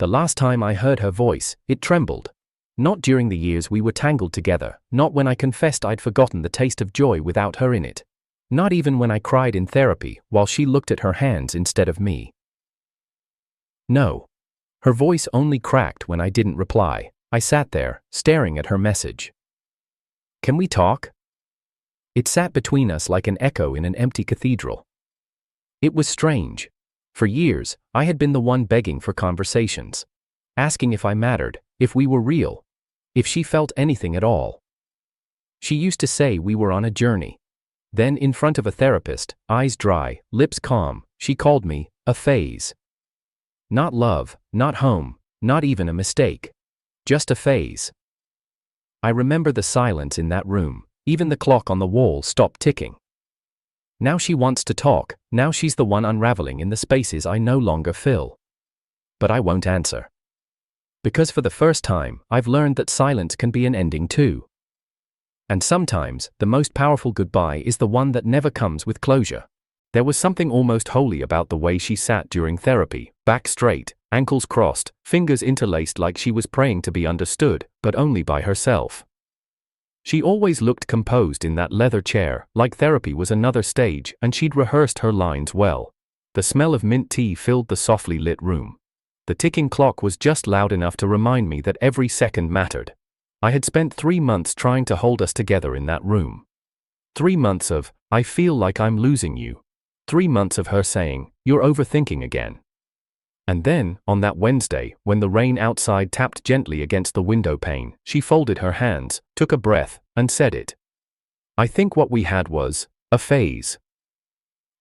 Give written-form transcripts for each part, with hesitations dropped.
The last time I heard her voice, it trembled. Not during the years we were tangled together, not when I confessed I'd forgotten the taste of joy without her in it. Not even when I cried in therapy while she looked at her hands instead of me. No. Her voice only cracked when I didn't reply. I sat there, staring at her message. Can we talk? It sat between us like an echo in an empty cathedral. It was strange. For years, I had been the one begging for conversations. Asking if I mattered, if we were real, if she felt anything at all. She used to say we were on a journey. Then, in front of a therapist, eyes dry, lips calm, she called me a phase. Not love, not home, not even a mistake. Just a phase. I remember the silence in that room. Even the clock on the wall stopped ticking. Now she wants to talk, now she's the one unraveling in the spaces I no longer fill. But I won't answer. Because for the first time, I've learned that silence can be an ending too. And sometimes, the most powerful goodbye is the one that never comes with closure. There was something almost holy about the way she sat during therapy, back straight, ankles crossed, fingers interlaced like she was praying to be understood, but only by herself. She always looked composed in that leather chair, like therapy was another stage and she'd rehearsed her lines well. The smell of mint tea filled the softly lit room. The ticking clock was just loud enough to remind me that every second mattered. I had spent 3 months trying to hold us together in that room. 3 months of, I feel like I'm losing you. 3 months of her saying, you're overthinking again. And then, on that Wednesday, when the rain outside tapped gently against the window pane, she folded her hands, took a breath, and said it. I think what we had was a phase.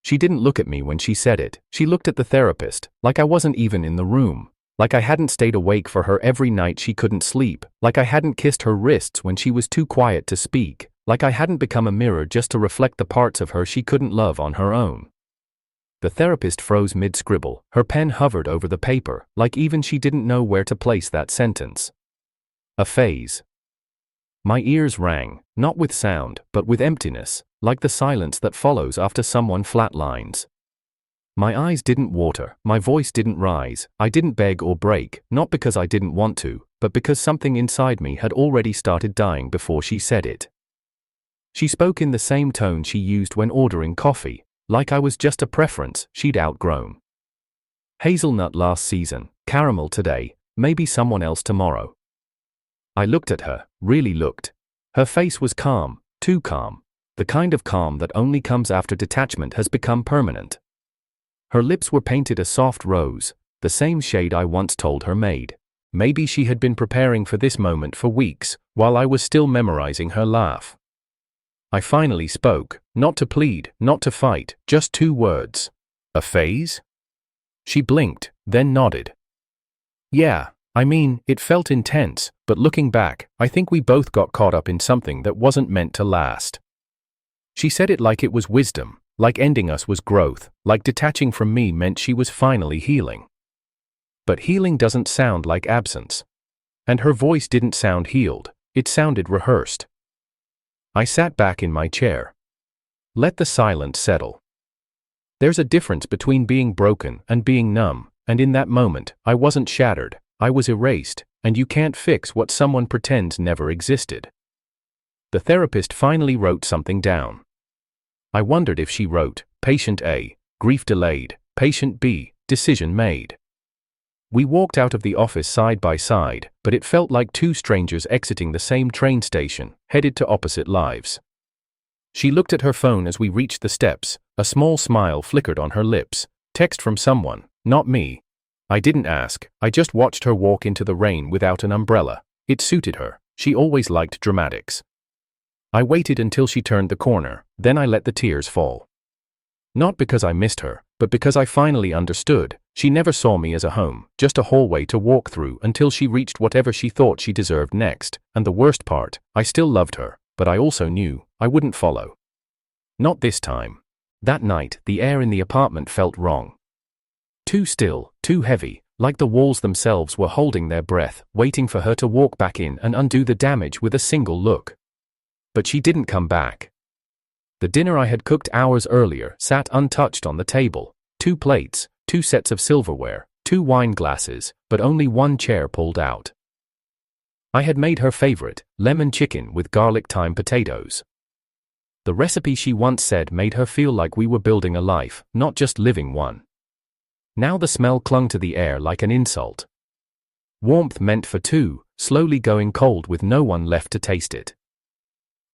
She didn't look at me when she said it. She looked at the therapist, like I wasn't even in the room. Like I hadn't stayed awake for her every night she couldn't sleep. Like I hadn't kissed her wrists when she was too quiet to speak. Like I hadn't become a mirror just to reflect the parts of her she couldn't love on her own. The therapist froze mid-scribble. Her pen hovered over the paper, like even she didn't know where to place that sentence. A phase. My ears rang, not with sound, but with emptiness, like the silence that follows after someone flatlines. My eyes didn't water, my voice didn't rise, I didn't beg or break, not because I didn't want to, but because something inside me had already started dying before she said it. She spoke in the same tone she used when ordering coffee, like I was just a preference she'd outgrown. Hazelnut last season, caramel today, maybe someone else tomorrow. I looked at her, really looked. Her face was calm, too calm, the kind of calm that only comes after detachment has become permanent. Her lips were painted a soft rose, the same shade I once told her made. Maybe she had been preparing for this moment for weeks, while I was still memorizing her laugh. I finally spoke, not to plead, not to fight, just 2 words. A phase? She blinked, then nodded. Yeah, I mean, it felt intense, but looking back, I think we both got caught up in something that wasn't meant to last. She said it like it was wisdom, like ending us was growth, like detaching from me meant she was finally healing. But healing doesn't sound like absence. And her voice didn't sound healed, it sounded rehearsed. I sat back in my chair. Let the silence settle. There's a difference between being broken and being numb, and in that moment, I wasn't shattered, I was erased, and you can't fix what someone pretends never existed. The therapist finally wrote something down. I wondered if she wrote, Patient A, grief delayed, Patient B, decision made. We walked out of the office side by side, but it felt like 2 strangers exiting the same train station, headed to opposite lives. She looked at her phone as we reached the steps, a small smile flickered on her lips. Text from someone, not me. I didn't ask, I just watched her walk into the rain without an umbrella. It suited her, she always liked dramatics. I waited until she turned the corner, then I let the tears fall. Not because I missed her, but because I finally understood. She never saw me as a home, just a hallway to walk through until she reached whatever she thought she deserved next, and the worst part, I still loved her, but I also knew I wouldn't follow. Not this time. That night, the air in the apartment felt wrong. Too still, too heavy, like the walls themselves were holding their breath, waiting for her to walk back in and undo the damage with a single look. But she didn't come back. The dinner I had cooked hours earlier sat untouched on the table. 2 plates, 2 sets of silverware, 2 wine glasses, but only 1 chair pulled out. I had made her favorite, lemon chicken with garlic thyme potatoes. The recipe she once said made her feel like we were building a life, not just living one. Now the smell clung to the air like an insult. Warmth meant for 2, slowly going cold with no one left to taste it.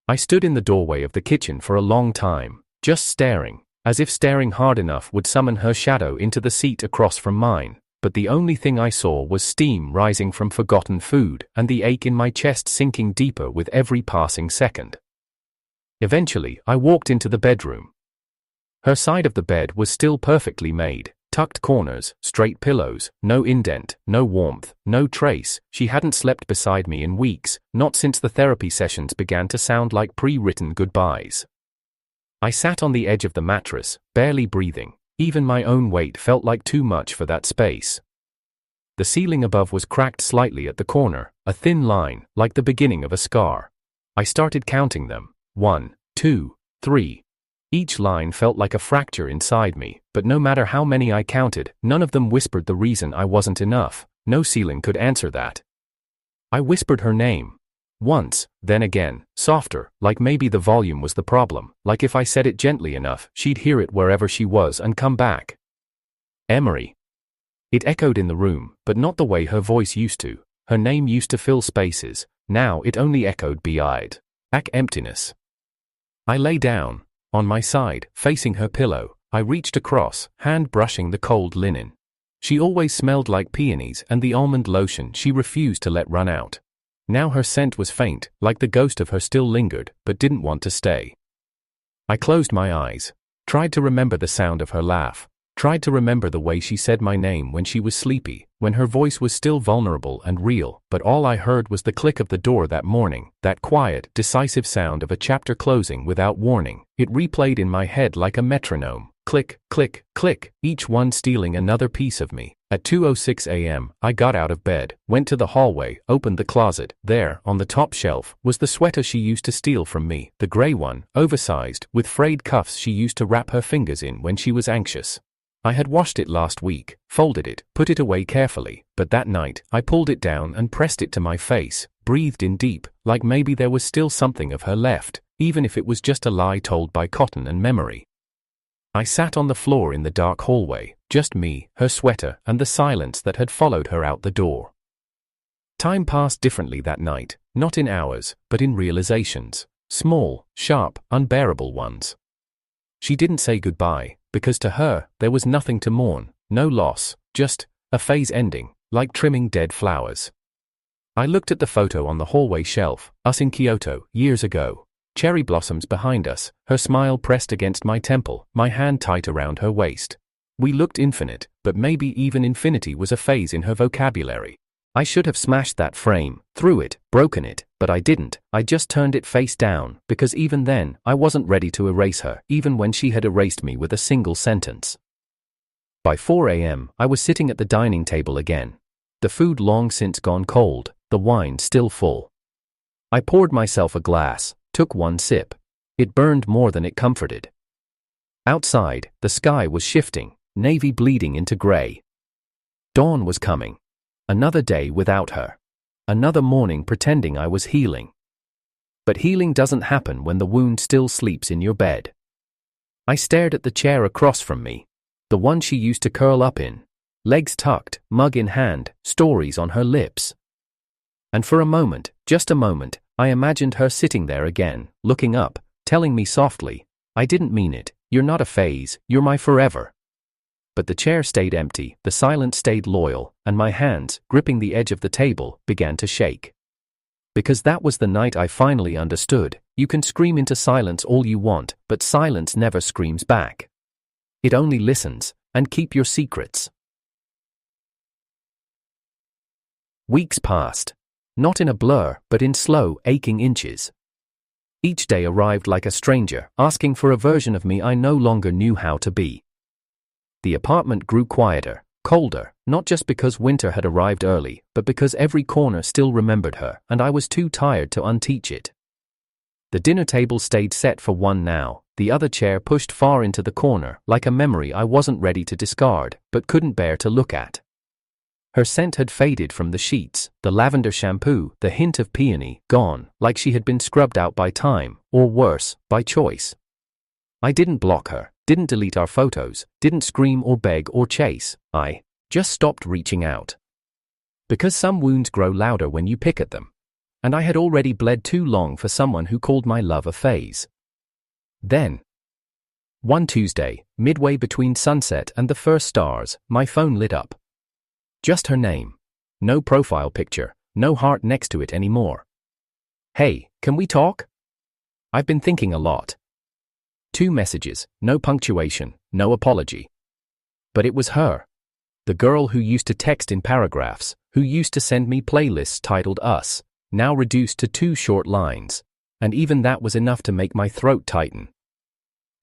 I stood in the doorway of the kitchen for a long time, just staring, as if staring hard enough would summon her shadow into the seat across from mine, but the only thing I saw was steam rising from forgotten food and the ache in my chest sinking deeper with every passing second. Eventually, I walked into the bedroom. Her side of the bed was still perfectly made, tucked corners, straight pillows, no indent, no warmth, no trace. She hadn't slept beside me in weeks, not since the therapy sessions began to sound like pre-written goodbyes. I sat on the edge of the mattress, barely breathing. Even my own weight felt like too much for that space. The ceiling above was cracked slightly at the corner, a thin line, like the beginning of a scar. I started counting them. 1, 2, 3. Each line felt like a fracture inside me, but no matter how many I counted, none of them whispered the reason I wasn't enough. No ceiling could answer that. I whispered her name. Once, then again, softer, like maybe the volume was the problem, like if I said it gently enough, she'd hear it wherever she was and come back. Emery. It echoed in the room, but not the way her voice used to. Her name used to fill spaces, now it only echoed beyond. Emptiness. I lay down. On my side, facing her pillow, I reached across, hand brushing the cold linen. She always smelled like peonies and the almond lotion she refused to let run out. Now her scent was faint, like the ghost of her still lingered, but didn't want to stay. I closed my eyes, tried to remember the sound of her laugh, tried to remember the way she said my name when she was sleepy, when her voice was still vulnerable and real, but all I heard was the click of the door that morning, that quiet, decisive sound of a chapter closing without warning. It replayed in my head like a metronome. Click, click, click, each one stealing another piece of me. At 2:06 a.m., I got out of bed, went to the hallway, opened the closet. There, on the top shelf, was the sweater she used to steal from me, the gray one, oversized, with frayed cuffs she used to wrap her fingers in when she was anxious. I had washed it last week, folded it, put it away carefully, but that night, I pulled it down and pressed it to my face, breathed in deep, like maybe there was still something of her left, even if it was just a lie told by cotton and memory. I sat on the floor in the dark hallway, just me, her sweater, and the silence that had followed her out the door. Time passed differently that night, not in hours, but in realizations. Small, sharp, unbearable ones. She didn't say goodbye, because to her, there was nothing to mourn, no loss, just a phase ending, like trimming dead flowers. I looked at the photo on the hallway shelf, us in Kyoto, years ago. Cherry blossoms behind us, her smile pressed against my temple, my hand tight around her waist. We looked infinite, but maybe even infinity was a phase in her vocabulary. I should have smashed that frame, threw it, broken it, but I didn't. I just turned it face down, because even then, I wasn't ready to erase her, even when she had erased me with a single sentence. By 4 a.m., I was sitting at the dining table again. The food long since gone cold, the wine still full. I poured myself a glass, took one sip. It burned more than it comforted. Outside, the sky was shifting, navy bleeding into gray. Dawn was coming. Another day without her. Another morning pretending I was healing. But healing doesn't happen when the wound still sleeps in your bed. I stared at the chair across from me, the one she used to curl up in, legs tucked, mug in hand, stories on her lips. And for a moment, just a moment, I imagined her sitting there again, looking up, telling me softly, "I didn't mean it, you're not a phase, you're my forever." But the chair stayed empty, the silence stayed loyal, and my hands, gripping the edge of the table, began to shake. Because that was the night I finally understood, you can scream into silence all you want, but silence never screams back. It only listens, and keep your secrets. Weeks passed. Not in a blur, but in slow, aching inches. Each day arrived like a stranger, asking for a version of me I no longer knew how to be. The apartment grew quieter, colder, not just because winter had arrived early, but because every corner still remembered her, and I was too tired to unteach it. The dinner table stayed set for one now, the other chair pushed far into the corner, like a memory I wasn't ready to discard, but couldn't bear to look at. Her scent had faded from the sheets, the lavender shampoo, the hint of peony, gone, like she had been scrubbed out by time, or worse, by choice. I didn't block her, didn't delete our photos, didn't scream or beg or chase, I just stopped reaching out. Because some wounds grow louder when you pick at them. And I had already bled too long for someone who called my love a phase. Then, one Tuesday, midway between sunset and the first stars, my phone lit up. Just her name. No profile picture, no heart next to it anymore. Hey, can we talk? I've been thinking a lot. 2 messages, no punctuation, no apology. But it was her. The girl who used to text in paragraphs, who used to send me playlists titled Us, now reduced to 2 short lines. And even that was enough to make my throat tighten.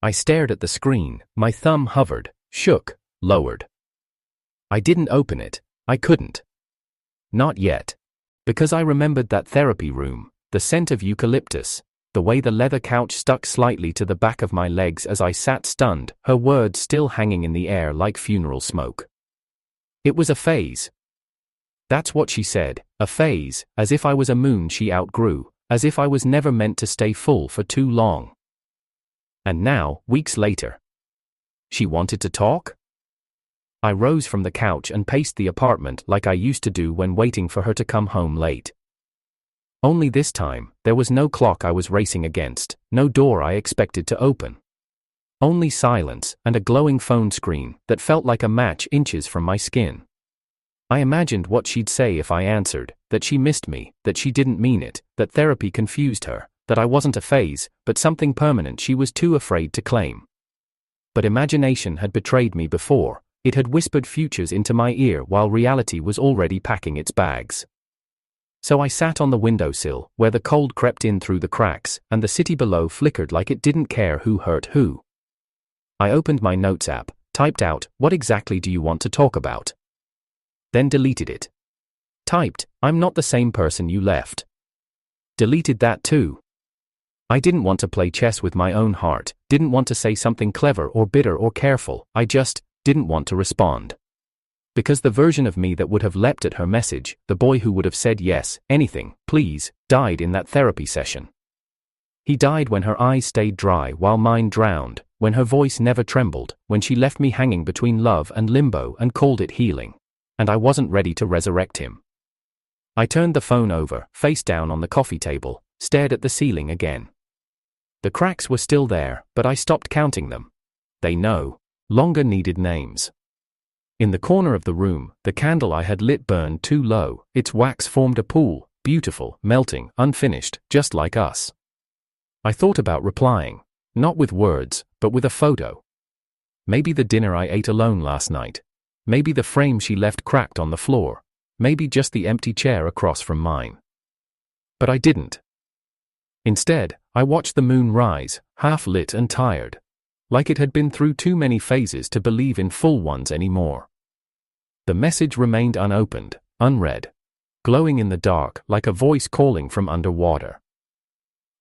I stared at the screen, my thumb hovered, shook, lowered. I didn't open it. I couldn't. Not yet. Because I remembered that therapy room, the scent of eucalyptus, the way the leather couch stuck slightly to the back of my legs as I sat stunned, her words still hanging in the air like funeral smoke. It was a phase. That's what she said, a phase, as if I was a moon she outgrew, as if I was never meant to stay full for too long. And now, weeks later. She wanted to talk? I rose from the couch and paced the apartment like I used to do when waiting for her to come home late. Only this time, there was no clock I was racing against, no door I expected to open. Only silence and a glowing phone screen that felt like a match inches from my skin. I imagined what she'd say if I answered, that she missed me, that she didn't mean it, that therapy confused her, that I wasn't a phase, but something permanent she was too afraid to claim. But imagination had betrayed me before. It had whispered futures into my ear while reality was already packing its bags. So I sat on the windowsill, where the cold crept in through the cracks, and the city below flickered like it didn't care who hurt who. I opened my notes app, typed out, "What exactly do you want to talk about?" Then deleted it. Typed, "I'm not the same person you left." Deleted that too. I didn't want to play chess with my own heart, didn't want to say something clever or bitter or careful, I just didn't want to respond. Because the version of me that would have leapt at her message, the boy who would have said yes, anything, please, died in that therapy session. He died when her eyes stayed dry while mine drowned, when her voice never trembled, when she left me hanging between love and limbo and called it healing. And I wasn't ready to resurrect him. I turned the phone over, face down on the coffee table, stared at the ceiling again. The cracks were still there, but I stopped counting them. They no longer needed names. In the corner of the room, the candle I had lit burned too low, its wax formed a pool, beautiful, melting, unfinished, just like us. I thought about replying, not with words, but with a photo. Maybe the dinner I ate alone last night. Maybe the frame she left cracked on the floor. Maybe just the empty chair across from mine. But I didn't. Instead, I watched the moon rise, half lit and tired. Like it had been through too many phases to believe in full ones anymore. The message remained unopened, unread, glowing in the dark like a voice calling from underwater.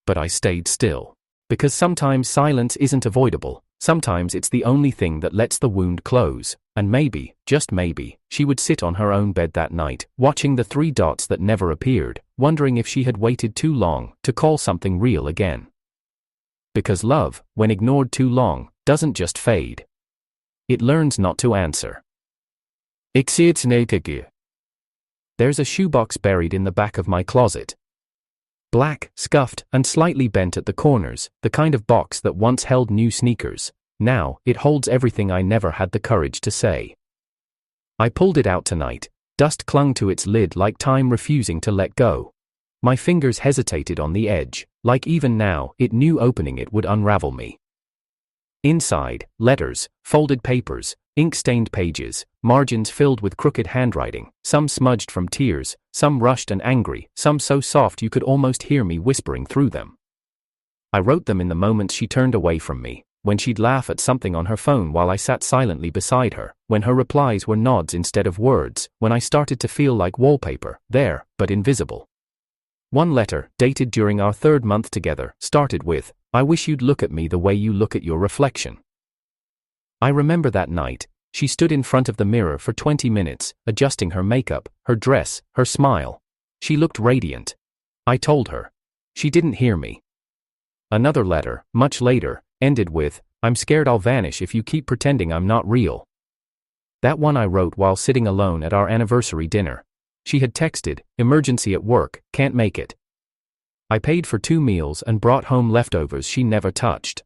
But I stayed still. Because sometimes silence isn't avoidable, sometimes it's the only thing that lets the wound close, and maybe, just maybe, she would sit on her own bed that night, watching the 3 dots that never appeared, wondering if she had waited too long to call something real again. Because love, when ignored too long, doesn't just fade. It learns not to answer. There's a shoebox buried in the back of my closet. Black, scuffed, and slightly bent at the corners, the kind of box that once held new sneakers. Now, it holds everything I never had the courage to say. I pulled it out tonight. Dust clung to its lid like time refusing to let go. My fingers hesitated on the edge, like even now, it knew opening it would unravel me. Inside, letters, folded papers, ink-stained pages, margins filled with crooked handwriting, some smudged from tears, some rushed and angry, some so soft you could almost hear me whispering through them. I wrote them in the moments she turned away from me, when she'd laugh at something on her phone while I sat silently beside her, when her replies were nods instead of words, when I started to feel like wallpaper, there, but invisible. One letter, dated during our 3rd month together, started with, "I wish you'd look at me the way you look at your reflection." I remember that night, She stood in front of the mirror for 20 minutes, adjusting her makeup, her dress, her smile. She looked radiant. I told her. She didn't hear me. Another letter, much later, ended with, "I'm scared I'll vanish if you keep pretending I'm not real." That one I wrote while sitting alone at our anniversary dinner. She had texted, "Emergency at work, can't make it." I paid for 2 meals and brought home leftovers she never touched.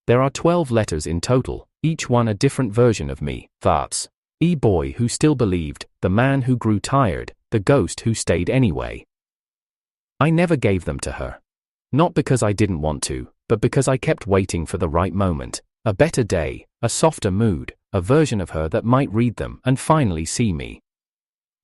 There are 12 letters in total, each one a different version of me, thoughts. Boy who still believed, the man who grew tired, the ghost who stayed anyway. I never gave them to her. Not because I didn't want to, but because I kept waiting for the right moment, a better day, a softer mood, a version of her that might read them and finally see me.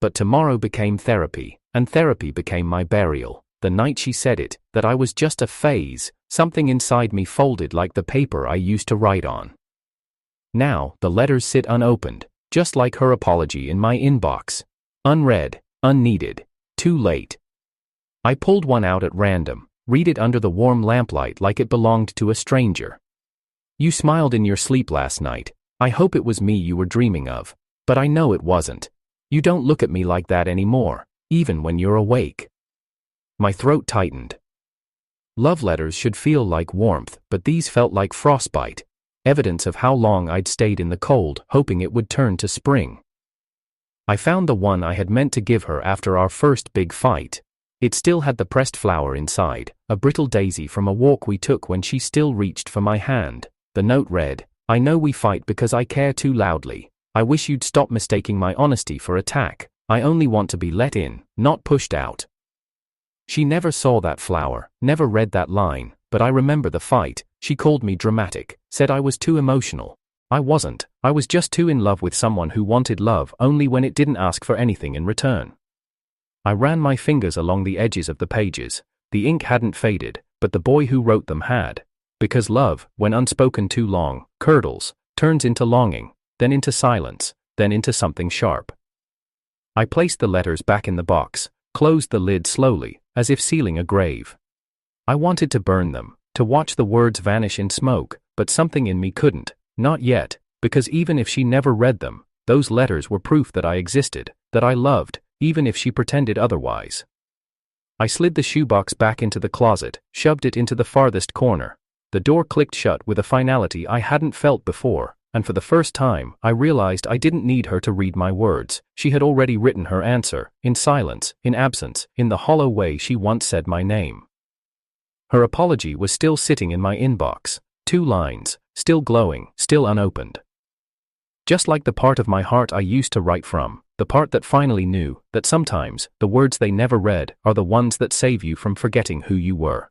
But tomorrow became therapy, and therapy became my burial. The night she said it, that I was just a phase, something inside me folded like the paper I used to write on. Now, the letters sit unopened, just like her apology in my inbox. Unread, unneeded, too late. I pulled one out at random, read it under the warm lamplight like it belonged to a stranger. "You smiled in your sleep last night. I hope it was me you were dreaming of. But I know it wasn't. You don't look at me like that anymore, even when you're awake." My throat tightened. Love letters should feel like warmth, but these felt like frostbite, evidence of how long I'd stayed in the cold, hoping it would turn to spring. I found the one I had meant to give her after our first big fight. It still had the pressed flower inside, a brittle daisy from a walk we took when she still reached for my hand. The note read, "I know we fight because I care too loudly. I wish you'd stop mistaking my honesty for attack. I only want to be let in, not pushed out." She never saw that flower, never read that line, but I remember the fight. She called me dramatic, said I was too emotional. I wasn't. I was just too in love with someone who wanted love only when it didn't ask for anything in return. I ran my fingers along the edges of the pages. The ink hadn't faded, but the boy who wrote them had. Because love, when unspoken too long, curdles, turns into longing, then into silence, then into something sharp. I placed the letters back in the box, closed the lid slowly, as if sealing a grave. I wanted to burn them, to watch the words vanish in smoke, but something in me couldn't, not yet, because even if she never read them, those letters were proof that I existed, that I loved, even if she pretended otherwise. I slid the shoebox back into the closet, shoved it into the farthest corner. The door clicked shut with a finality I hadn't felt before, and for the first time, I realized I didn't need her to read my words. She had already written her answer, in silence, in absence, in the hollow way she once said my name. Her apology was still sitting in my inbox, 2 lines, still glowing, still unopened. Just like the part of my heart I used to write from, the part that finally knew that sometimes the words they never read are the ones that save you from forgetting who you were.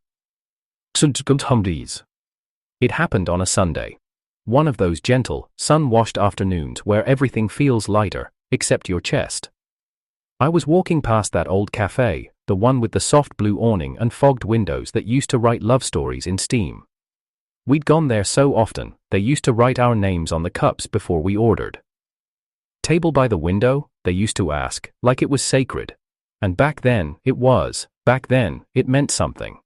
It happened on a Sunday. One of those gentle, sun-washed afternoons where everything feels lighter, except your chest. I was walking past that old cafe, the one with the soft blue awning and fogged windows that used to write love stories in steam. We'd gone there so often, they used to write our names on the cups before we ordered. "Table by the window?" they used to ask, like it was sacred. And back then, it meant something.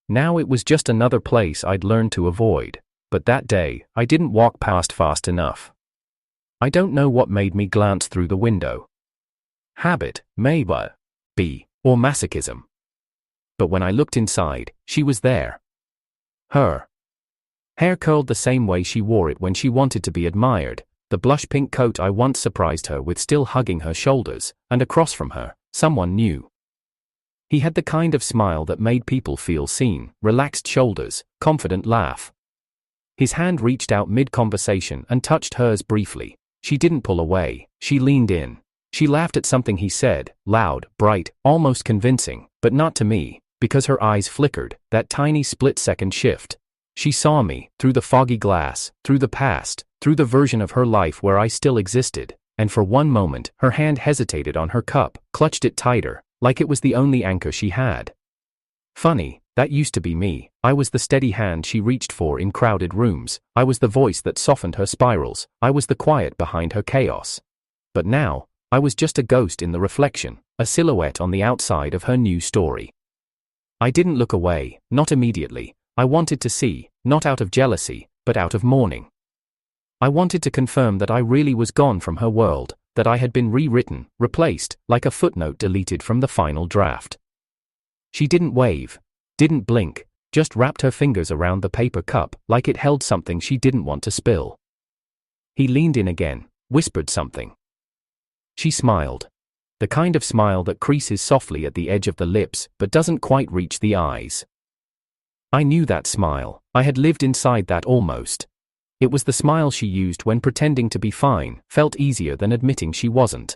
Now it was just another place I'd learned to avoid. But that day, I didn't walk past fast enough. I don't know what made me glance through the window. Habit, maybe, or masochism. But when I looked inside, she was there. Her hair curled the same way she wore it when she wanted to be admired, the blush pink coat I once surprised her with still hugging her shoulders, and across from her, someone new. He had the kind of smile that made people feel seen, relaxed shoulders, confident laugh. His hand reached out mid-conversation and touched hers briefly. She didn't pull away, she leaned in. She laughed at something he said, loud, bright, almost convincing, but not to me, because her eyes flickered, that tiny split-second shift. She saw me, through the foggy glass, through the past, through the version of her life where I still existed, and for one moment, her hand hesitated on her cup, clutched it tighter, like it was the only anchor she had. Funny, that used to be me. I was the steady hand she reached for in crowded rooms. I was the voice that softened her spirals. I was the quiet behind her chaos. But now, I was just a ghost in the reflection, a silhouette on the outside of her new story. I didn't look away, not immediately. I wanted to see, not out of jealousy, but out of mourning. I wanted to confirm that I really was gone from her world, that I had been rewritten, replaced, like a footnote deleted from the final draft. She didn't wave, didn't blink, just wrapped her fingers around the paper cup like it held something she didn't want to spill. He leaned in again, whispered something. She smiled. The kind of smile that creases softly at the edge of the lips but doesn't quite reach the eyes. I knew that smile. I had lived inside that almost. It was the smile she used when pretending to be fine felt easier than admitting she wasn't.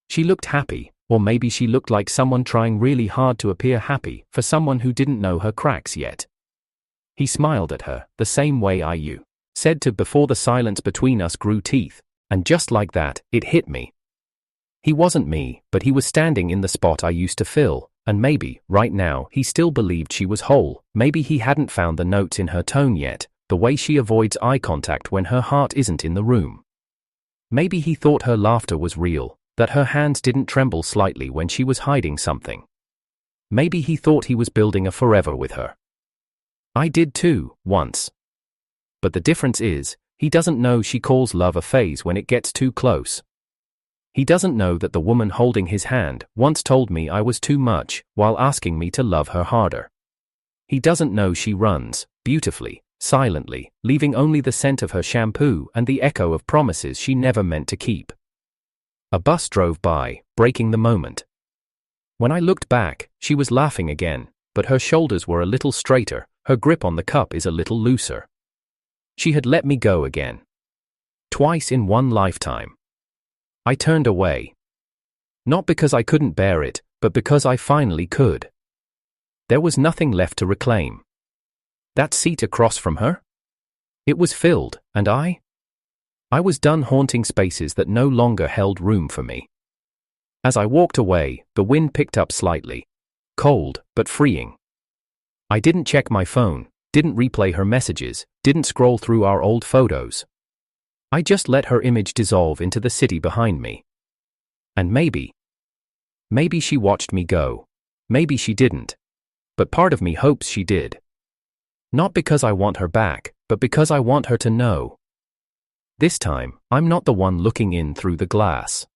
She looked happy, or maybe she looked like someone trying really hard to appear happy for someone who didn't know her cracks yet. He smiled at her, the same way I said to before the silence between us grew teeth, and just like that, it hit me. He wasn't me, but he was standing in the spot I used to fill, and maybe, right now, he still believed she was whole. Maybe he hadn't found the notes in her tone yet, the way she avoids eye contact when her heart isn't in the room. Maybe he thought her laughter was real, that her hands didn't tremble slightly when she was hiding something. Maybe he thought he was building a forever with her. I did too, once. But the difference is, he doesn't know she calls love a phase when it gets too close. He doesn't know that the woman holding his hand once told me I was too much while asking me to love her harder. He doesn't know she runs, beautifully, silently, leaving only the scent of her shampoo and the echo of promises she never meant to keep. A bus drove by, breaking the moment. When I looked back, she was laughing again, but her shoulders were a little straighter, her grip on the cup is a little looser. She had let me go again. Twice in one lifetime. I turned away. Not because I couldn't bear it, but because I finally could. There was nothing left to reclaim. That seat across from her? It was filled, and I was done haunting spaces that no longer held room for me. As I walked away, the wind picked up slightly. Cold, but freeing. I didn't check my phone, didn't replay her messages, didn't scroll through our old photos. I just let her image dissolve into the city behind me. And maybe she watched me go. Maybe she didn't. But part of me hopes she did. Not because I want her back, but because I want her to know. This time, I'm not the one looking in through the glass.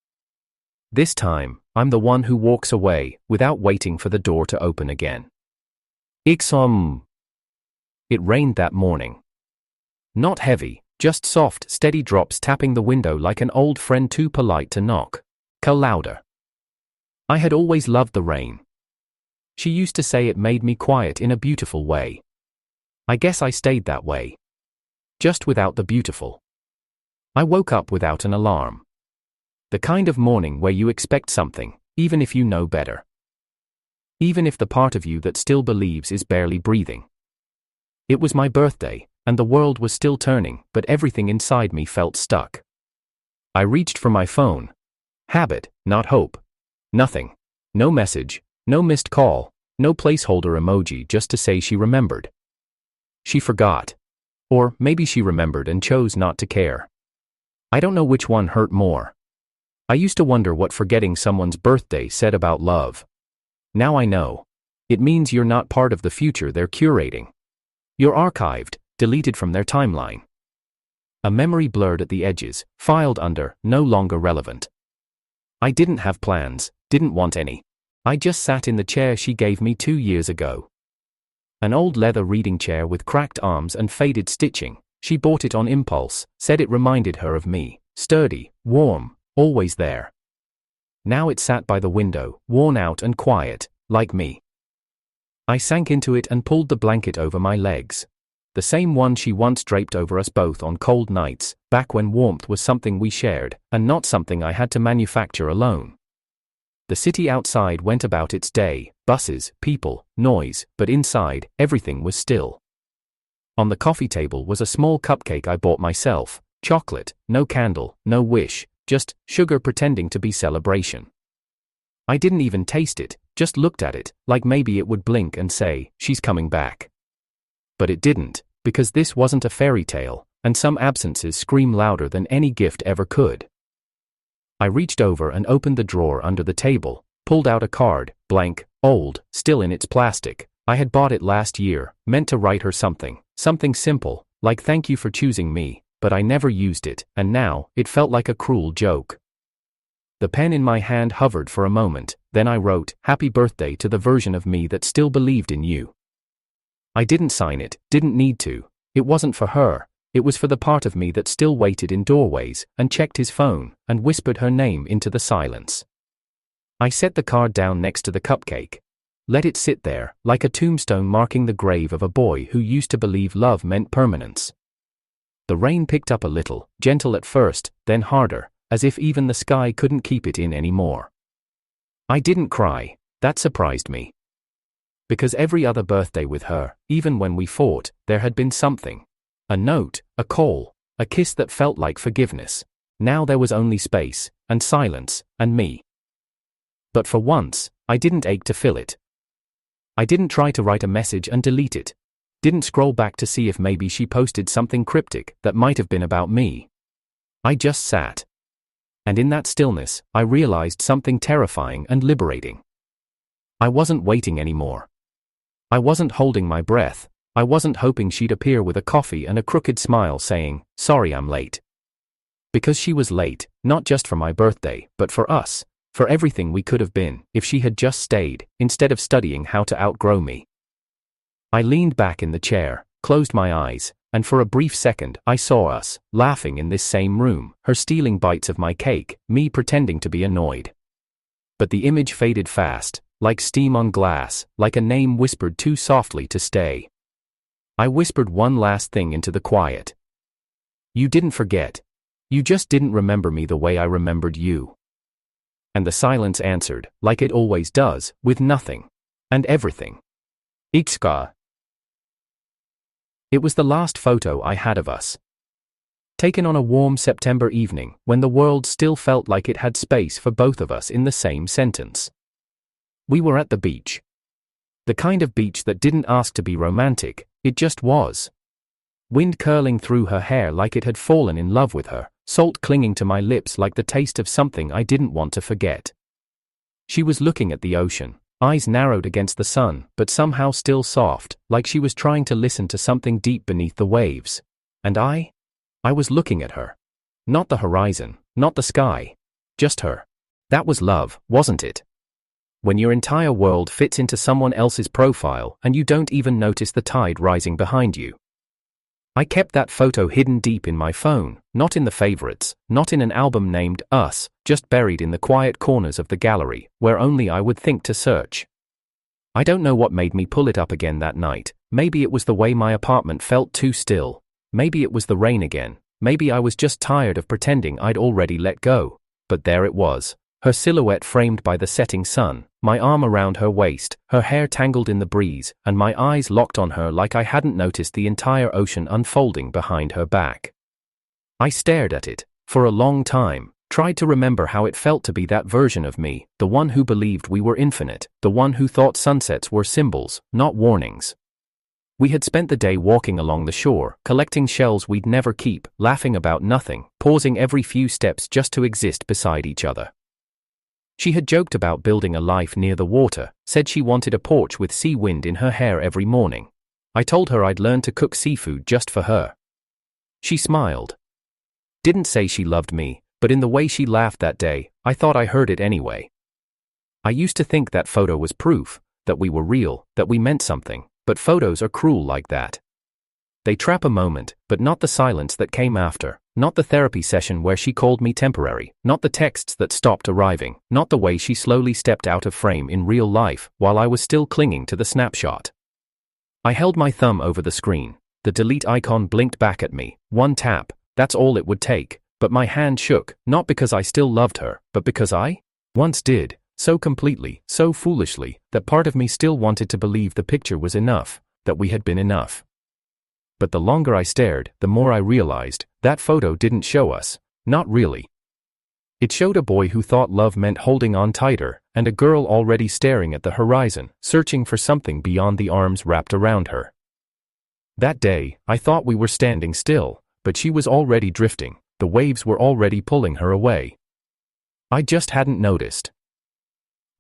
This time, I'm the one who walks away without waiting for the door to open again. It rained that morning. Not heavy, just soft, steady drops tapping the window like an old friend too polite to knock. Louder. I had always loved the rain. She used to say it made me quiet in a beautiful way. I guess I stayed that way. Just without the beautiful. I woke up without an alarm. The kind of morning where you expect something, even if you know better. Even if the part of you that still believes is barely breathing. It was my birthday, and the world was still turning, but everything inside me felt stuck. I reached for my phone. Habit, not hope. Nothing. No message, no missed call, no placeholder emoji just to say she remembered. She forgot. Or maybe she remembered and chose not to care. I don't know which one hurt more. I used to wonder what forgetting someone's birthday said about love. Now I know. It means you're not part of the future they're curating. You're archived, deleted from their timeline. A memory blurred at the edges, filed under, no longer relevant. I didn't have plans, didn't want any. I just sat in the chair she gave me 2 years ago. An old leather reading chair with cracked arms and faded stitching. She bought it on impulse, said it reminded her of me, sturdy, warm, always there. Now it sat by the window, worn out and quiet, like me. I sank into it and pulled the blanket over my legs. The same one she once draped over us both on cold nights, back when warmth was something we shared, and not something I had to manufacture alone. The city outside went about its day, buses, people, noise, but inside, everything was still. On the coffee table was a small cupcake I bought myself, chocolate, no candle, no wish, just sugar pretending to be celebration. I didn't even taste it, just looked at it, like maybe it would blink and say, she's coming back. But it didn't, because this wasn't a fairy tale, and some absences scream louder than any gift ever could. I reached over and opened the drawer under the table, pulled out a card, blank, old, still in its plastic. I had bought it last year, meant to write her something simple, like thank you for choosing me, but I never used it, and now, it felt like a cruel joke. The pen in my hand hovered for a moment, then I wrote, "Happy birthday to the version of me that still believed in you." I didn't sign it, didn't need to. It wasn't for her. It was for the part of me that still waited in doorways, and checked his phone, and whispered her name into the silence. I set the card down next to the cupcake. Let it sit there, like a tombstone marking the grave of a boy who used to believe love meant permanence. The rain picked up a little, gentle at first, then harder, as if even the sky couldn't keep it in anymore. I didn't cry. That surprised me. Because every other birthday with her, even when we fought, there had been something. A note, a call, a kiss that felt like forgiveness. Now there was only space, and silence, and me. But for once, I didn't ache to fill it. I didn't try to write a message and delete it. Didn't scroll back to see if maybe she posted something cryptic that might have been about me. I just sat. And in that stillness, I realized something terrifying and liberating. I wasn't waiting anymore. I wasn't holding my breath. I wasn't hoping she'd appear with a coffee and a crooked smile saying, "Sorry I'm late." Because she was late, not just for my birthday, but for us, for everything we could have been, if she had just stayed, instead of studying how to outgrow me. I leaned back in the chair, closed my eyes, and for a brief second I saw us, laughing in this same room, her stealing bites of my cake, me pretending to be annoyed. But the image faded fast, like steam on glass, like a name whispered too softly to stay. I whispered one last thing into the quiet. "You didn't forget. You just didn't remember me the way I remembered you." And the silence answered, like it always does, with nothing. And everything. Ixka. It was the last photo I had of us. Taken on a warm September evening, when the world still felt like it had space for both of us in the same sentence. We were at the beach. The kind of beach that didn't ask to be romantic, it just was. Wind curling through her hair like it had fallen in love with her, salt clinging to my lips like the taste of something I didn't want to forget. She was looking at the ocean, eyes narrowed against the sun, but somehow still soft, like she was trying to listen to something deep beneath the waves. And I was looking at her. Not the horizon, not the sky. Just her. That was love, wasn't it? When your entire world fits into someone else's profile and you don't even notice the tide rising behind you. I kept that photo hidden deep in my phone, not in the favorites, not in an album named Us, just buried in the quiet corners of the gallery, where only I would think to search. I don't know what made me pull it up again that night. Maybe it was the way my apartment felt too still. Maybe it was the rain again. Maybe I was just tired of pretending I'd already let go. But there it was. Her silhouette framed by the setting sun, my arm around her waist, her hair tangled in the breeze, and my eyes locked on her like I hadn't noticed the entire ocean unfolding behind her back. I stared at it, for a long time, tried to remember how it felt to be that version of me, the one who believed we were infinite, the one who thought sunsets were symbols, not warnings. We had spent the day walking along the shore, collecting shells we'd never keep, laughing about nothing, pausing every few steps just to exist beside each other. She had joked about building a life near the water, said she wanted a porch with sea wind in her hair every morning. I told her I'd learn to cook seafood just for her. She smiled. Didn't say she loved me, but in the way she laughed that day, I thought I heard it anyway. I used to think that photo was proof, that we were real, that we meant something, but photos are cruel like that. They trap a moment, but not the silence that came after. Not the therapy session where she called me temporary, not the texts that stopped arriving, not the way she slowly stepped out of frame in real life while I was still clinging to the snapshot. I held my thumb over the screen. The delete icon blinked back at me. One tap, that's all it would take, but my hand shook, not because I still loved her, but because I once did, so completely, so foolishly, that part of me still wanted to believe the picture was enough, that we had been enough. But the longer I stared, the more I realized, that photo didn't show us, not really. It showed a boy who thought love meant holding on tighter, and a girl already staring at the horizon, searching for something beyond the arms wrapped around her. That day, I thought we were standing still, but she was already drifting, the waves were already pulling her away. I just hadn't noticed.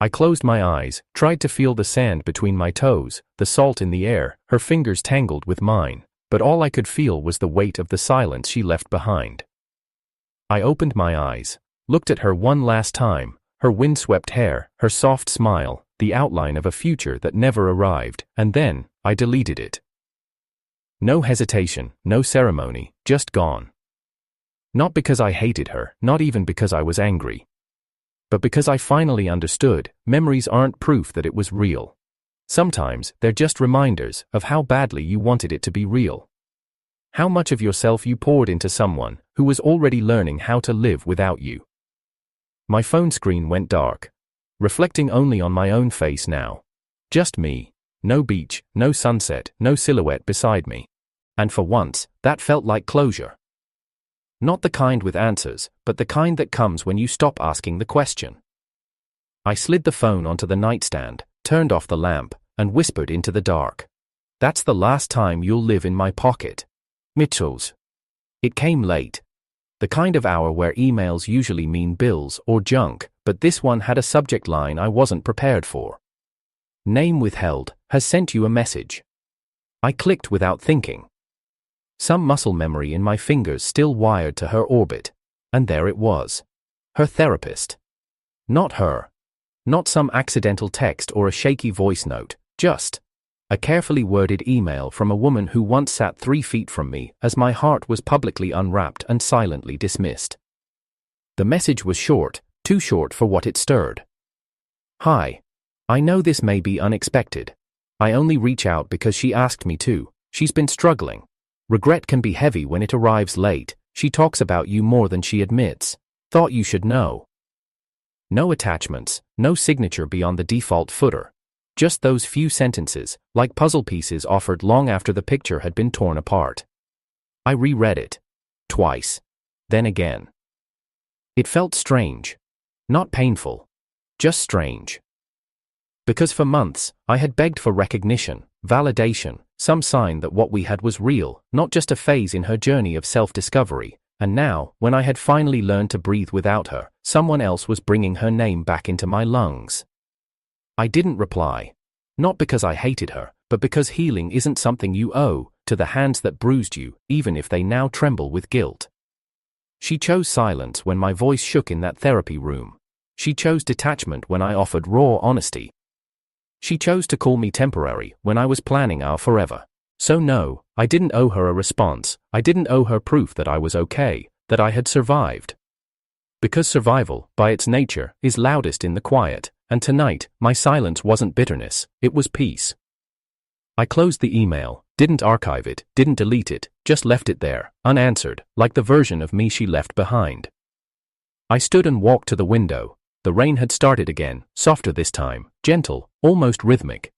I closed my eyes, tried to feel the sand between my toes, the salt in the air, her fingers tangled with mine. but all I could feel was the weight of the silence she left behind. I opened my eyes, looked at her one last time, her windswept hair, her soft smile, the outline of a future that never arrived, and then I deleted it. No hesitation, no ceremony, just gone. Not because I hated her, not even because I was angry. But because I finally understood, memories aren't proof that it was real. Sometimes they're just reminders of how badly you wanted it to be real. How much of yourself you poured into someone who was already learning how to live without you. My phone screen went dark, reflecting only on my own face now. Just me. No beach, no sunset, no silhouette beside me. And for once, that felt like closure. Not the kind with answers, but the kind that comes when you stop asking the question. I slid the phone onto the nightstand, turned off the lamp, and whispered into the dark. That's the last time you'll live in my pocket. Mitchell's. It came late. The kind of hour where emails usually mean bills or junk, but this one had a subject line I wasn't prepared for. Name withheld, has sent you a message. I clicked without thinking. Some muscle memory in my fingers still wired to her orbit. And there it was. Her therapist. Not her. Not some accidental text or a shaky voice note, just a carefully worded email from a woman who once sat 3 feet from me as my heart was publicly unwrapped and silently dismissed. The message was short, too short for what it stirred. Hi. I know this may be unexpected. I only reach out because she asked me to. She's been struggling. Regret can be heavy when it arrives late. She talks about you more than she admits. Thought you should know. No attachments, no signature beyond the default footer. Just those few sentences, like puzzle pieces offered long after the picture had been torn apart. I reread it. Twice. Then again. It felt strange. Not painful. Just strange. Because for months, I had begged for recognition, validation, some sign that what we had was real, not just a phase in her journey of self-discovery, and now, when I had finally learned to breathe without her, someone else was bringing her name back into my lungs. I didn't reply. Not because I hated her, but because healing isn't something you owe to the hands that bruised you, even if they now tremble with guilt. She chose silence when my voice shook in that therapy room. She chose detachment when I offered raw honesty. She chose to call me temporary when I was planning our forever. So no, I didn't owe her a response. I didn't owe her proof that I was okay, that I had survived. Because survival, by its nature, is loudest in the quiet, and tonight, my silence wasn't bitterness, it was peace. I closed the email, didn't archive it, didn't delete it, just left it there, unanswered, like the version of me she left behind. I stood and walked to the window. The rain had started again, softer this time, gentle, almost rhythmic.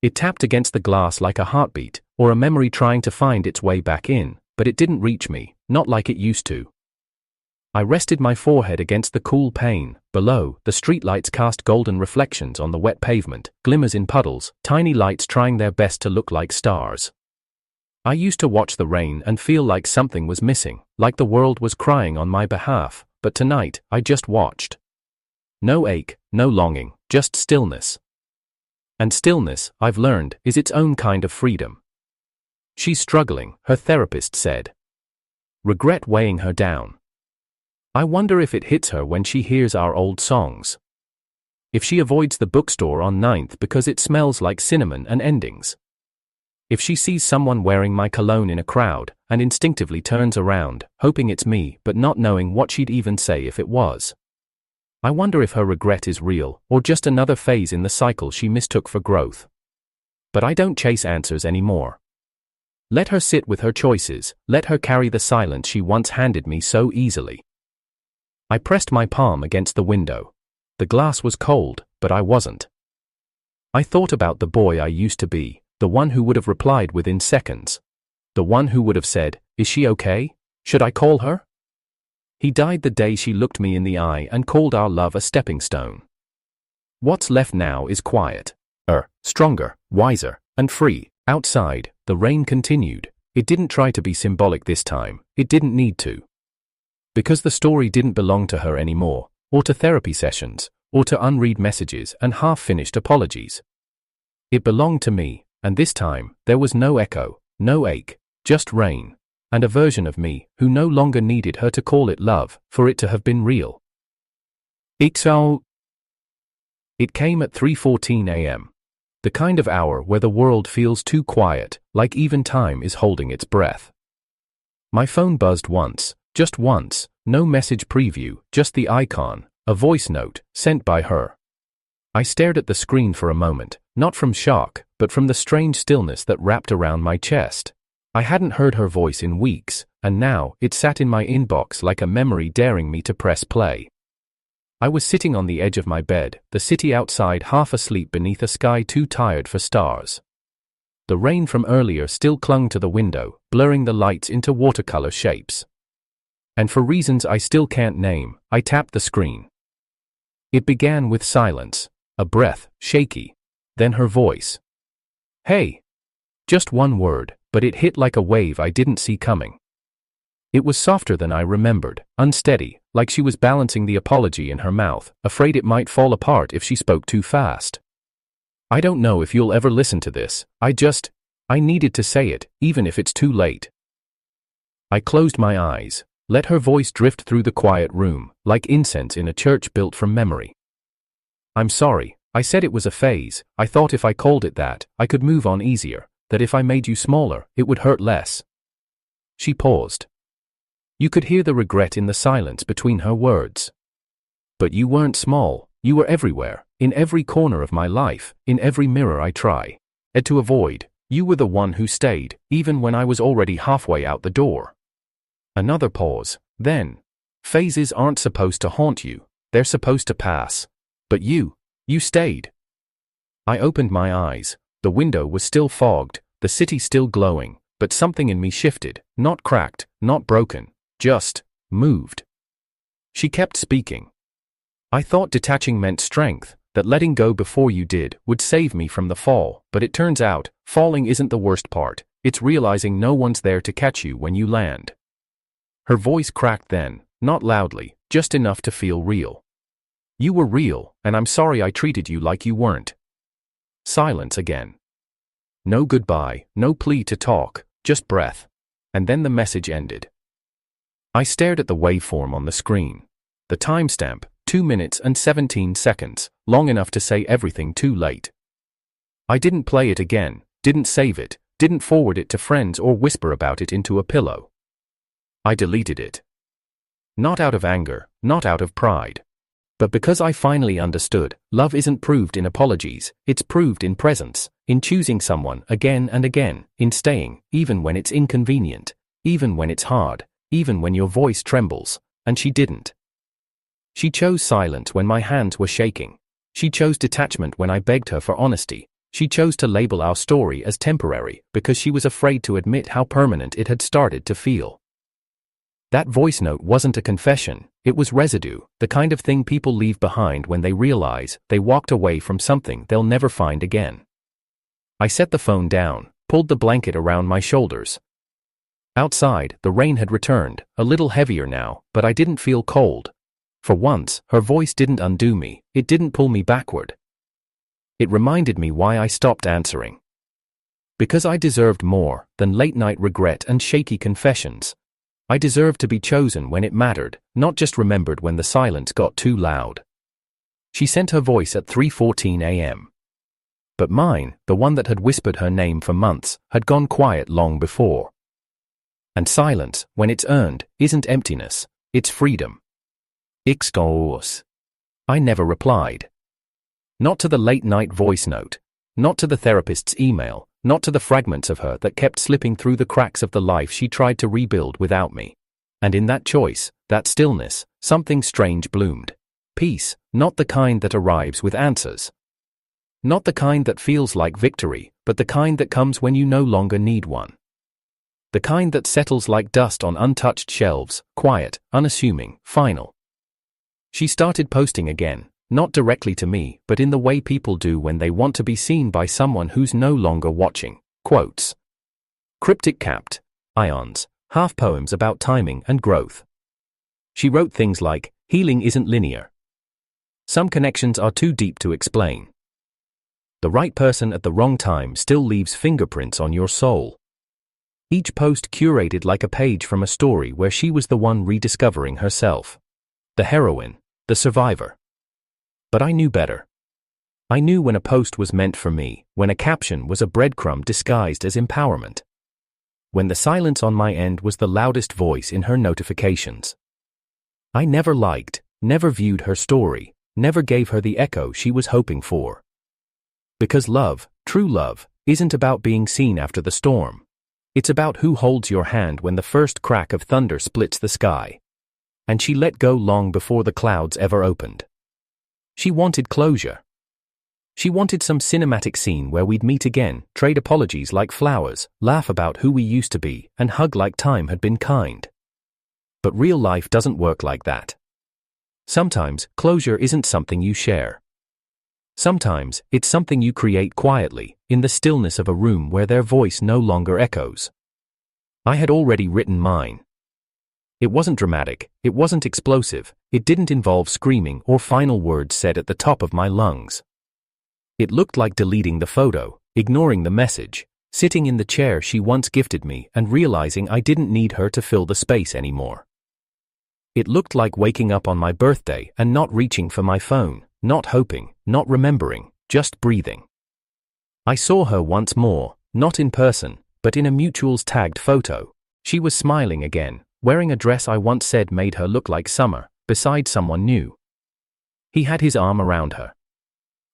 It tapped against the glass like a heartbeat, or a memory trying to find its way back in, but it didn't reach me, not like it used to. I rested my forehead against the cool pane. Below, the streetlights cast golden reflections on the wet pavement, glimmers in puddles, tiny lights trying their best to look like stars. I used to watch the rain and feel like something was missing, like the world was crying on my behalf, but tonight, I just watched. No ache, no longing, just stillness. And stillness, I've learned, is its own kind of freedom. She's struggling, her therapist said. Regret weighing her down. I wonder if it hits her when she hears our old songs. If she avoids the bookstore on 9th because it smells like cinnamon and endings. If she sees someone wearing my cologne in a crowd and instinctively turns around, hoping it's me but not knowing what she'd even say if it was. I wonder if her regret is real or just another phase in the cycle she mistook for growth. But I don't chase answers anymore. Let her sit with her choices, let her carry the silence she once handed me so easily. I pressed my palm against the window. The glass was cold, but I wasn't. I thought about the boy I used to be, the one who would have replied within seconds. The one who would have said, "Is she okay? Should I call her?" He died the day she looked me in the eye and called our love a stepping stone. What's left now is quiet. Stronger, wiser, and free. Outside, the rain continued. It didn't try to be symbolic this time. It didn't need to. Because the story didn't belong to her anymore, or to therapy sessions, or to unread messages and half-finished apologies. It belonged to me, and this time, there was no echo, no ache, just rain. And a version of me who no longer needed her to call it love for it to have been real. It came at 3:14 a.m. The kind of hour where the world feels too quiet, like even time is holding its breath. My phone buzzed once, just once, no message preview, just the icon, a voice note, sent by her. I stared at the screen for a moment, not from shock, but from the strange stillness that wrapped around my chest. I hadn't heard her voice in weeks, and now it sat in my inbox like a memory daring me to press play. I was sitting on the edge of my bed, the city outside half asleep beneath a sky too tired for stars. The rain from earlier still clung to the window, blurring the lights into watercolor shapes. And for reasons I still can't name, I tapped the screen. It began with silence, a breath, shaky. Then her voice. Hey. Just one word, but it hit like a wave I didn't see coming. It was softer than I remembered, unsteady, like she was balancing the apology in her mouth, afraid it might fall apart if she spoke too fast. I don't know if you'll ever listen to this, I needed to say it, even if it's too late. I closed my eyes, let her voice drift through the quiet room, like incense in a church built from memory. I'm sorry, I said it was a phase. I thought if I called it that, I could move on easier, that if I made you smaller, it would hurt less. She paused. You could hear the regret in the silence between her words. But you weren't small, you were everywhere, in every corner of my life, in every mirror I tried to avoid. You were the one who stayed, even when I was already halfway out the door. Another pause, then. Phases aren't supposed to haunt you, they're supposed to pass. But you stayed. I opened my eyes. The window was still fogged, the city still glowing, but something in me shifted, not cracked, not broken, just moved. She kept speaking. I thought detaching meant strength, that letting go before you did would save me from the fall, but it turns out, falling isn't the worst part, it's realizing no one's there to catch you when you land. Her voice cracked then, not loudly, just enough to feel real. You were real, and I'm sorry I treated you like you weren't. Silence again. No goodbye, no plea to talk, just breath. And then the message ended. I stared at the waveform on the screen. The timestamp, 2 minutes and 17 seconds, long enough to say everything too late. I didn't play it again, didn't save it, didn't forward it to friends or whisper about it into a pillow. I deleted it. Not out of anger, not out of pride. But because I finally understood, love isn't proved in apologies, it's proved in presence, in choosing someone again and again, in staying, even when it's inconvenient, even when it's hard, even when your voice trembles, and she didn't. She chose silence when my hands were shaking. She chose detachment when I begged her for honesty. She chose to label our story as temporary because she was afraid to admit how permanent it had started to feel. That voice note wasn't a confession, it was residue, the kind of thing people leave behind when they realize they walked away from something they'll never find again. I set the phone down, pulled the blanket around my shoulders. Outside, the rain had returned, a little heavier now, but I didn't feel cold. For once, her voice didn't undo me, it didn't pull me backward. It reminded me why I stopped answering. Because I deserved more than late-night regret and shaky confessions. I deserved to be chosen when it mattered, not just remembered when the silence got too loud. She sent her voice at 3:14 a.m. But mine, the one that had whispered her name for months, had gone quiet long before. And silence, when it's earned, isn't emptiness, it's freedom. I never replied. Not to the late-night voice note, not to the therapist's email, not to the fragments of her that kept slipping through the cracks of the life she tried to rebuild without me. And in that choice, that stillness, something strange bloomed. Peace, not the kind that arrives with answers. Not the kind that feels like victory, but the kind that comes when you no longer need one. The kind that settles like dust on untouched shelves, quiet, unassuming, final. She started posting again. Not directly to me, but in the way people do when they want to be seen by someone who's no longer watching. Quotes. Cryptic capped. Ions. Half poems about timing and growth. She wrote things like, healing isn't linear. Some connections are too deep to explain. The right person at the wrong time still leaves fingerprints on your soul. Each post curated like a page from a story where she was the one rediscovering herself. The heroine, the survivor. But I knew better. I knew when a post was meant for me, when a caption was a breadcrumb disguised as empowerment. When the silence on my end was the loudest voice in her notifications. I never liked, never viewed her story, never gave her the echo she was hoping for. Because love, true love, isn't about being seen after the storm. It's about who holds your hand when the first crack of thunder splits the sky. And she let go long before the clouds ever opened. She wanted closure. She wanted some cinematic scene where we'd meet again, trade apologies like flowers, laugh about who we used to be, and hug like time had been kind. But real life doesn't work like that. Sometimes, closure isn't something you share. Sometimes, it's something you create quietly, in the stillness of a room where their voice no longer echoes. I had already written mine. It wasn't dramatic, it wasn't explosive, it didn't involve screaming or final words said at the top of my lungs. It looked like deleting the photo, ignoring the message, sitting in the chair she once gifted me and realizing I didn't need her to fill the space anymore. It looked like waking up on my birthday and not reaching for my phone, not hoping, not remembering, just breathing. I saw her once more, not in person, but in a mutuals tagged photo. She was smiling again, wearing a dress I once said made her look like summer, beside someone new. He had his arm around her.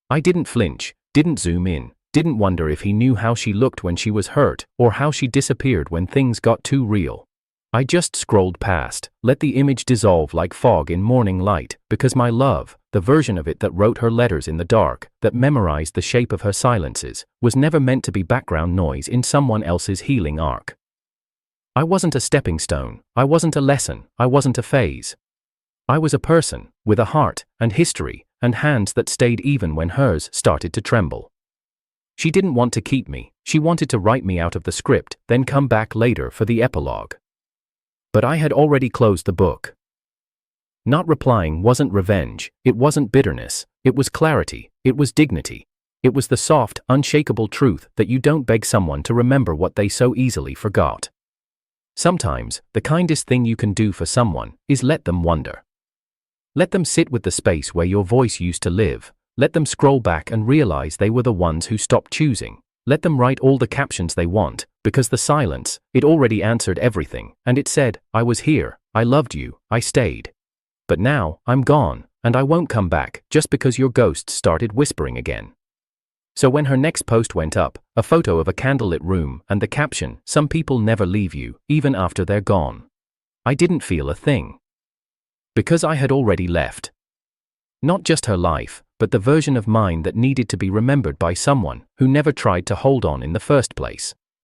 I didn't flinch, didn't zoom in, didn't wonder if he knew how she looked when she was hurt, or how she disappeared when things got too real. I just scrolled past, let the image dissolve like fog in morning light, because my love, the version of it that wrote her letters in the dark, that memorized the shape of her silences, was never meant to be background noise in someone else's healing arc. I wasn't a stepping stone, I wasn't a lesson, I wasn't a phase. I was a person, with a heart, and history, and hands that stayed even when hers started to tremble. She didn't want to keep me, she wanted to write me out of the script, then come back later for the epilogue. But I had already closed the book. Not replying wasn't revenge, it wasn't bitterness, it was clarity, it was dignity. It was the soft, unshakable truth that you don't beg someone to remember what they so easily forgot. Sometimes, the kindest thing you can do for someone is let them wonder. Let them sit with the space where your voice used to live, let them scroll back and realize they were the ones who stopped choosing. Let them write all the captions they want, because the silence, it already answered everything, and it said, I was here, I loved you, I stayed. But now, I'm gone, and I won't come back, just because your ghost started whispering again. So when her next post went up, a photo of a candlelit room, and the caption, some people never leave you, even after they're gone. I didn't feel a thing. Because I had already left. Not just her life, but the version of mine that needed to be remembered by someone who never tried to hold on in the first place.